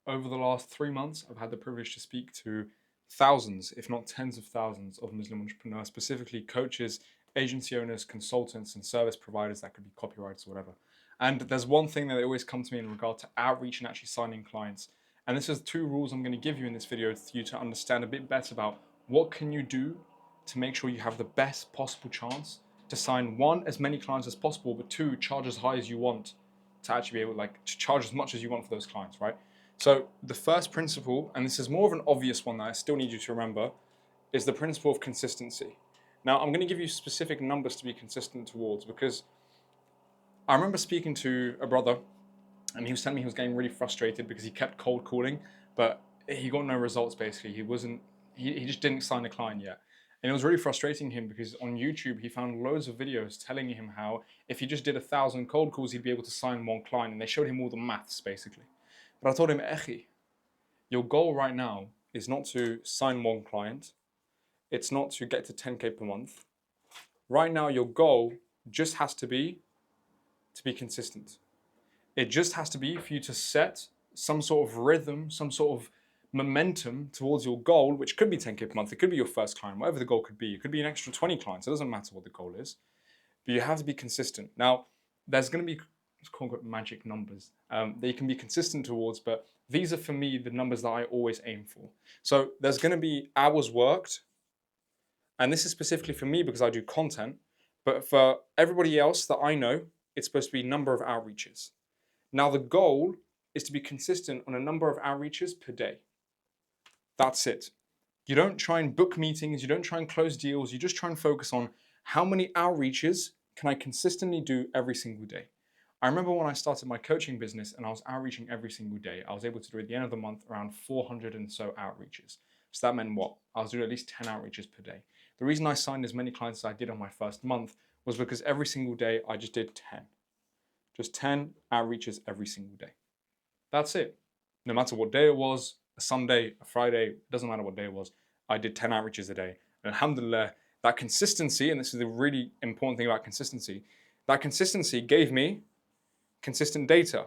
over the last 3 months, I've had the privilege to speak to thousands, if not tens of thousands, of Muslim entrepreneurs, specifically coaches, agency owners, consultants, and service providers that could be copywriters or whatever. And there's one thing that they always come to me in regard to outreach and actually signing clients. And this is 2 rules I'm going to give you in this video for you to understand a bit better about what can you do to make sure you have the best possible chance to sign, 1, as many clients as possible, but 2, charge as high as you want to actually be able to charge as much as you want for those clients, right? So the first principle, and this is more of an obvious one that I still need you to remember, is the principle of consistency. Now, I'm going to give you specific numbers to be consistent towards, because I remember speaking to a brother and he was telling me he was getting really frustrated because he kept cold calling, but he got no results basically. He just didn't sign a client yet. And it was really frustrating him because on YouTube, he found loads of videos telling him how if he just did 1,000 cold calls, he'd be able to sign 1 client. And they showed him all the maths basically. But I told him, Echi, your goal right now is not to sign 1 client. It's not to get to 10K per month. Right now, your goal just has to be consistent. It just has to be for you to set some sort of rhythm, some sort of momentum towards your goal, which could be 10K per month. It could be your first client, whatever the goal could be. It could be an extra 20 clients. It doesn't matter what the goal is, but you have to be consistent. Now, there's going to be, it's called magic numbers that you can be consistent towards, but these are for me the numbers that I always aim for. So there's going to be hours worked, and this is specifically for me because I do content, but for everybody else that I know, it's supposed to be number of outreaches. Now, the goal is to be consistent on a number of outreaches per day. That's it. You don't try and book meetings, you don't try and close deals, you just try and focus on how many outreaches can I consistently do every single day. I remember when I started my coaching business and I was outreaching every single day, I was able to do at the end of the month around 400 and so outreaches. So that meant what? I was doing at least 10 outreaches per day. The reason I signed as many clients as I did on my first month was because every single day I just did 10. Just 10 outreaches every single day. That's it. No matter what day it was, a Sunday, a Friday, it doesn't matter what day it was, I did 10 outreaches a day. And alhamdulillah, that consistency, and this is the really important thing about consistency, that consistency gave me consistent data.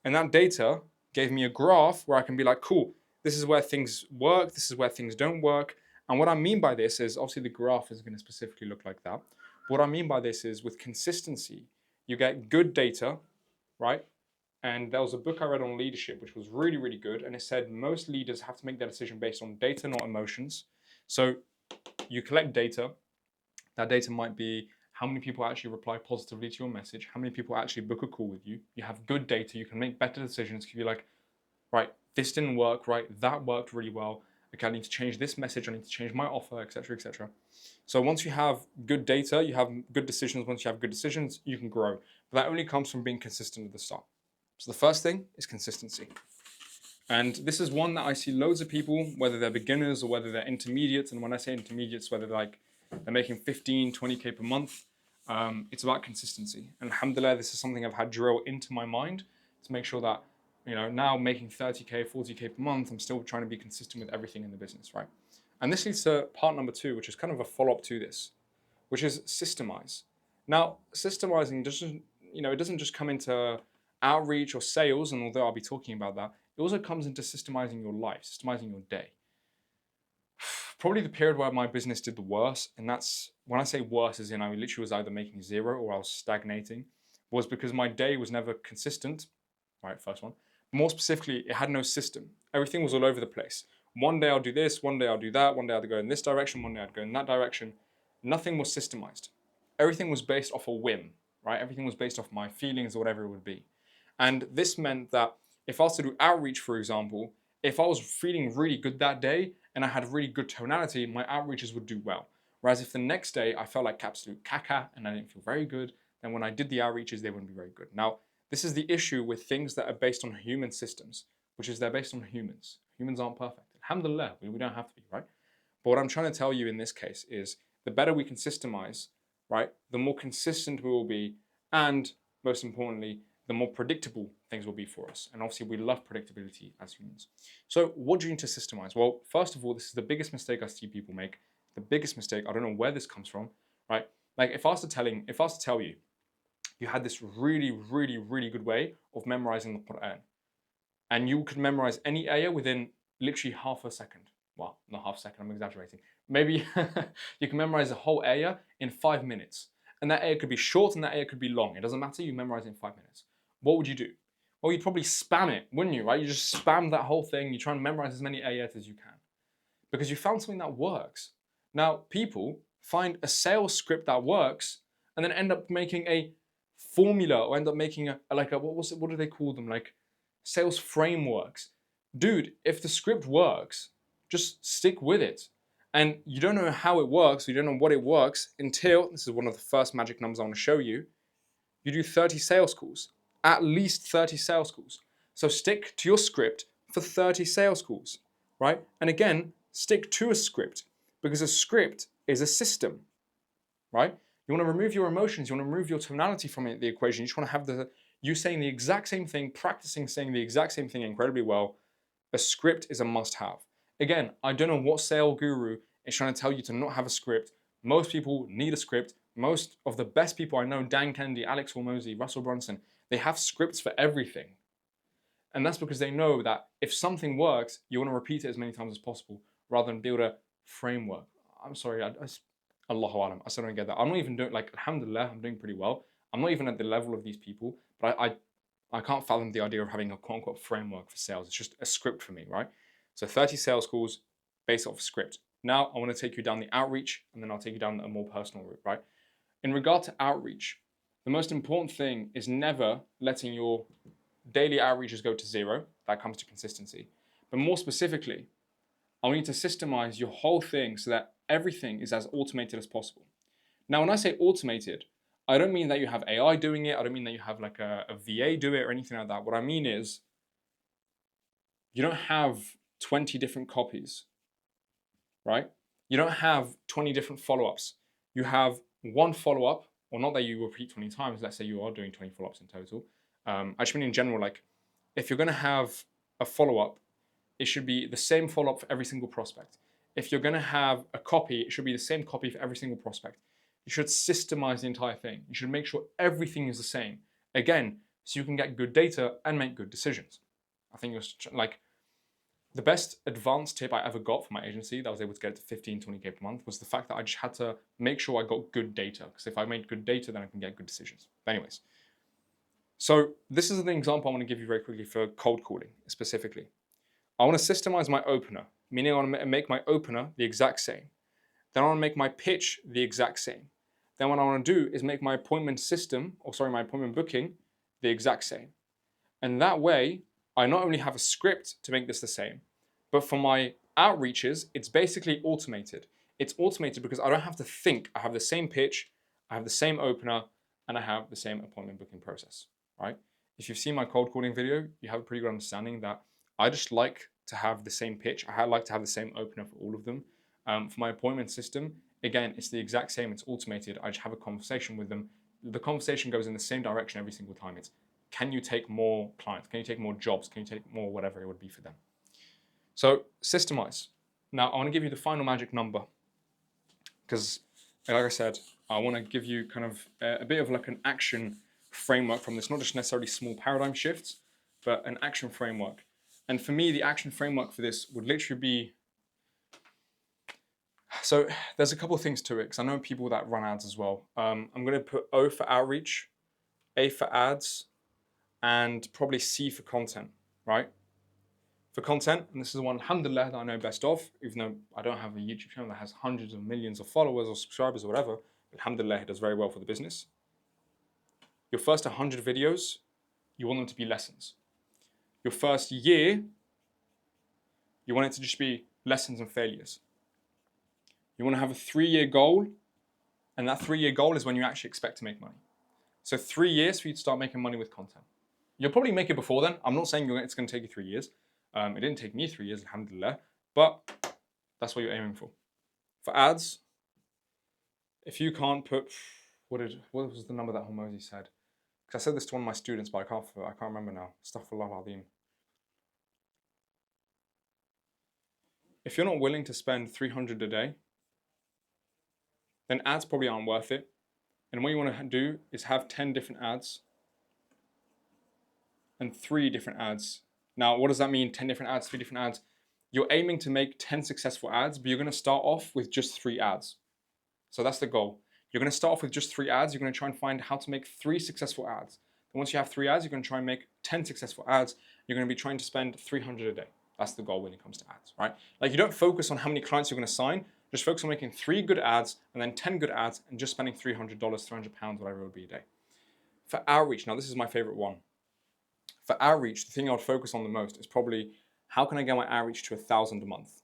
And that data gave me a graph where I can be like, cool, this is where things work, this is where things don't work. And what I mean by this is, obviously the graph is going to specifically look like that. But what I mean by this is with consistency, you get good data, right? And there was a book I read on leadership, which was really, really good. And it said most leaders have to make their decision based on data, not emotions. So you collect data. That data might be how many people actually reply positively to your message, how many people actually book a call with you. You have good data. You can make better decisions. You can be like, right, this didn't work, right? That worked really well. Okay, I need to change this message. I need to change my offer, etc., etc. So once you have good data, you have good decisions. Once you have good decisions, you can grow. But that only comes from being consistent at the start. So the first thing is consistency. And this is one that I see loads of people, whether they're beginners or whether they're intermediates. And when I say intermediates, whether they're making 15, 20K per month, it's about consistency. And alhamdulillah, this is something I've had drilled into my mind to make sure that, now making 30K, 40K per month, I'm still trying to be consistent with everything in the business, right? And this leads to part number 2, which is kind of a follow-up to this, which is systemize. Now, systemizing doesn't, it doesn't just come into outreach or sales, and although I'll be talking about that, it also comes into systemizing your life, systemizing your day. Probably the period where my business did the worst, and that's, when I say worse, as in I literally was either making 0 or I was stagnating, was because my day was never consistent, right, first one. More specifically, it had no system. Everything was all over the place. One day I'll do this, one day I'll do that, one day I'll go in this direction, one day I'd go in that direction. Nothing was systemized. Everything was based off a whim, right? Everything was based off my feelings or whatever it would be. And this meant that if I was to do outreach, for example, if I was feeling really good that day and I had really good tonality, my outreaches would do well. Whereas if the next day I felt like absolute caca and I didn't feel very good, then when I did the outreaches, they wouldn't be very good. Now, this is the issue with things that are based on human systems, which is they're based on humans. Humans aren't perfect. Alhamdulillah, we don't have to be, right? But what I'm trying to tell you in this case is the better we can systemize, right, the more consistent we will be, and most importantly, the more predictable things will be for us. And obviously, we love predictability as humans. So what do you need to systemize? Well, first of all, this is the biggest mistake I see people make. The biggest mistake, I don't know where this comes from, right? Like if I was to tell you, you had this really, really, really good way of memorizing the Quran. and you could memorize any ayah within literally half a second. Well, not half a second, I'm exaggerating. Maybe you can memorize the whole ayah in 5 minutes. And that ayah could be short and that ayah could be long. It doesn't matter, you memorize it in 5 minutes. What would you do? Well, you'd probably spam it, wouldn't you, right? You just spam that whole thing, you try and memorize as many ayahs as you can. Because you found something that works. Now, people find a sales script that works and then end up making a formula or end up making what do they call them? Like sales frameworks. Dude, if the script works, just stick with it. And you don't know how it works, you don't know what it works until, this is one of the first magic numbers I want to show you, you do 30 sales calls. At least 30 sales calls. So stick to your script for 30 sales calls, right? And again, stick to a script because a script is a system, right? You want to remove your emotions, you want to remove your tonality from the equation. You just want to have you saying the exact same thing, practicing saying the exact same thing incredibly well. A script is a must-have. Again, I don't know what sale guru is trying to tell you to not have a script. Most people need a script. Most of the best people I know, Dan Kennedy, Alex Hormozy, Russell Brunson, they have scripts for everything. And that's because they know that if something works, you want to repeat it as many times as possible rather than build a framework. I'm sorry, Allahu Alam, I still don't get that. I'm not even doing, like, alhamdulillah, I'm doing pretty well. I'm not even at the level of these people, but I can't fathom the idea of having a quote-unquote framework for sales. It's just a script for me, right? So 30 sales calls based off a script. Now I want to take you down the outreach, and then I'll take you down a more personal route, right? In regard to outreach, the most important thing is never letting your daily outreaches go to zero. That comes to consistency. But more specifically, I want you to systemize your whole thing so that everything is as automated as possible. Now, when I say automated, I don't mean that you have AI doing it. I don't mean that you have like a VA do it or anything like that. What I mean is you don't have 20 different copies, right? You don't have 20 different follow-ups. You have one follow-up, or not that you repeat 20 times. Let's say you are doing 20 follow-ups in total. I just mean in general, like if you're going to have a follow-up, it should be the same follow-up for every single prospect. If you're going to have a copy, it should be the same copy for every single prospect. You should systemize the entire thing. You should make sure everything is the same. Again, so you can get good data and make good decisions. I think it was like the best advanced tip I ever got from my agency that I was able to get it to 15, 20K per month was the fact that I just had to make sure I got good data. Because if I made good data, then I can get good decisions. But anyways, so this is an example I want to give you very quickly for cold calling specifically. I want to systemize my opener, meaning I want to make my opener the exact same. Then I want to make my pitch the exact same. Then what I want to do is make my appointment my appointment booking the exact same. And that way, I not only have a script to make this the same, but for my outreaches, it's basically automated. It's automated because I don't have to think. I have the same pitch, I have the same opener, and I have the same appointment booking process, right? If you've seen my cold calling video, you have a pretty good understanding that I just like to have the same pitch. I like to have the same opener for all of them. For my appointment system, again, it's the exact same. It's automated. I just have a conversation with them. The conversation goes in the same direction every single time. It's, can you take more clients? Can you take more jobs? Can you take more whatever it would be for them? So systemize. Now, I want to give you the final magic number because, like I said, I want to give you kind of a bit of like an action framework from this, not just necessarily small paradigm shifts, but an action framework. And for me, the action framework for this would literally be, so there's a couple of things to it because I know people that run ads as well. I'm going to put O for outreach, A for ads, and probably C for content, right? For content, and this is the one, alhamdulillah, that I know best of, even though I don't have a YouTube channel that has hundreds of millions of followers or subscribers or whatever, alhamdulillah, it does very well for the business. Your first 100 videos, you want them to be lessons. Your first year, you want it to just be lessons and failures. You want to have a 3-year goal, and that 3-year goal is when you actually expect to make money. So 3 years for you to start making money with content. You'll probably make it before then. I'm not saying it's going to take you 3 years. It didn't take me 3 years, alhamdulillah, but that's what you're aiming for. For ads, if you can't put, what was the number that Hormozy said? Because I said this to one of my students, but I can't remember now. Astaghfirullah al-Azim. If you're not willing to spend 300 a day, then ads probably aren't worth it. And what you want to do is have 10 different ads and 3 different ads Now, what does that mean? 10 different ads, 3 different ads. You're aiming to make 10 successful ads, but you're going to start off with just 3 ads. So that's the goal. You're going to start off with just 3 ads. You're going to try and find how to make 3 successful ads. And once you have 3 ads, you're going to try and make 10 successful ads. You're going to be trying to spend 300 a day. That's the goal when it comes to ads, right? Like, you don't focus on how many clients you're going to sign. Just focus on making 3 good ads and then 10 good ads and just spending $300, £300, whatever it would be a day. For outreach, now this is my favorite one. For outreach, the thing I would focus on the most is probably how can I get my outreach to 1,000 a month?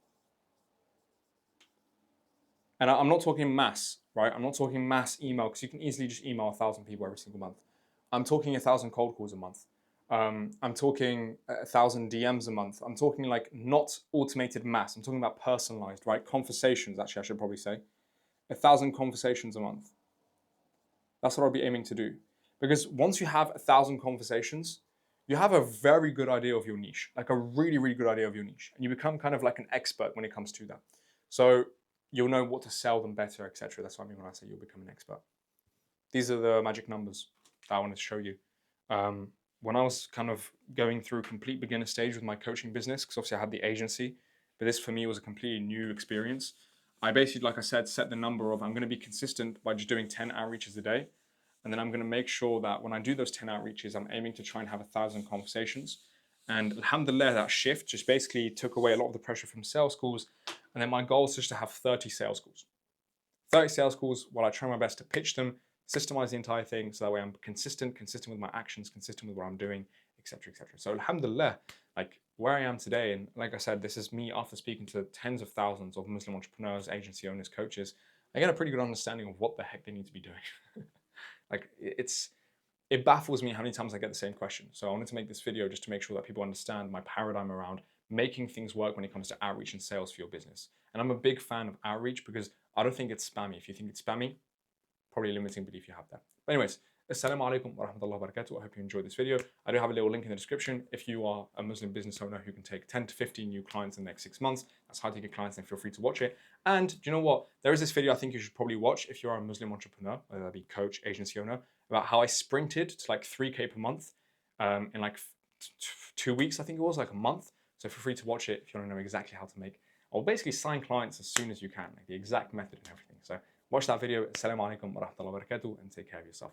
And I'm not talking mass, right? I'm not talking mass email, because you can easily just email 1,000 people every single month. I'm talking 1,000 cold calls a month. I'm talking 1,000 DMs a month. I'm talking like not automated mass. I'm talking about personalized, right? Conversations, actually, I should probably say. 1,000 conversations a month. That's what I'll be aiming to do. Because once you have 1,000 conversations, you have a very good idea of your niche, like a really, really good idea of your niche. And you become kind of like an expert when it comes to that. So you'll know what to sell them better, etc. That's what I mean when I say you'll become an expert. These are the magic numbers that I wanted to show you. When I was kind of going through complete beginner stage with my coaching business, because obviously I had the agency, but this for me was a completely new experience. I basically, like I said, set the number of I'm going to be consistent by just doing 10 outreaches a day. And then I'm going to make sure that when I do those 10 outreaches, I'm aiming to try and have 1,000 conversations. And alhamdulillah, that shift just basically took away a lot of the pressure from sales calls. And then my goal is just to have 30 sales calls. 30 sales calls while I try my best to pitch them, systemize the entire thing, so that way I'm consistent with my actions, consistent with what I'm doing, etc., etc. So alhamdulillah, like where I am today, and like I said, this is me after speaking to tens of thousands of Muslim entrepreneurs, agency owners, coaches. I get a pretty good understanding of what the heck they need to be doing. Like it baffles me how many times I get the same question. So I wanted to make this video just to make sure that people understand my paradigm around making things work when it comes to outreach and sales for your business. And I'm a big fan of outreach because I don't think it's spammy. If you think it's spammy, probably a limiting belief you have there. But anyways, Assalamu alaikum wa rahmatullahi wa barakatuh. I hope you enjoyed this video. I do have a little link in the description. If you are a Muslim business owner who can take 10 to 15 new clients in the next 6 months, that's how to get clients, then feel free to watch it. And do you know what? There is this video I think you should probably watch if you're a Muslim entrepreneur, whether that be coach, agency owner, about how I sprinted to like 3K per month in like 2 weeks, I think it was, like a month. So feel free to watch it if you want to know exactly how to make, or basically sign clients as soon as you can, like the exact method and everything. So watch that video. Assalamu alaikum wa rahmatullahi wa barakatuh, and take care of yourself.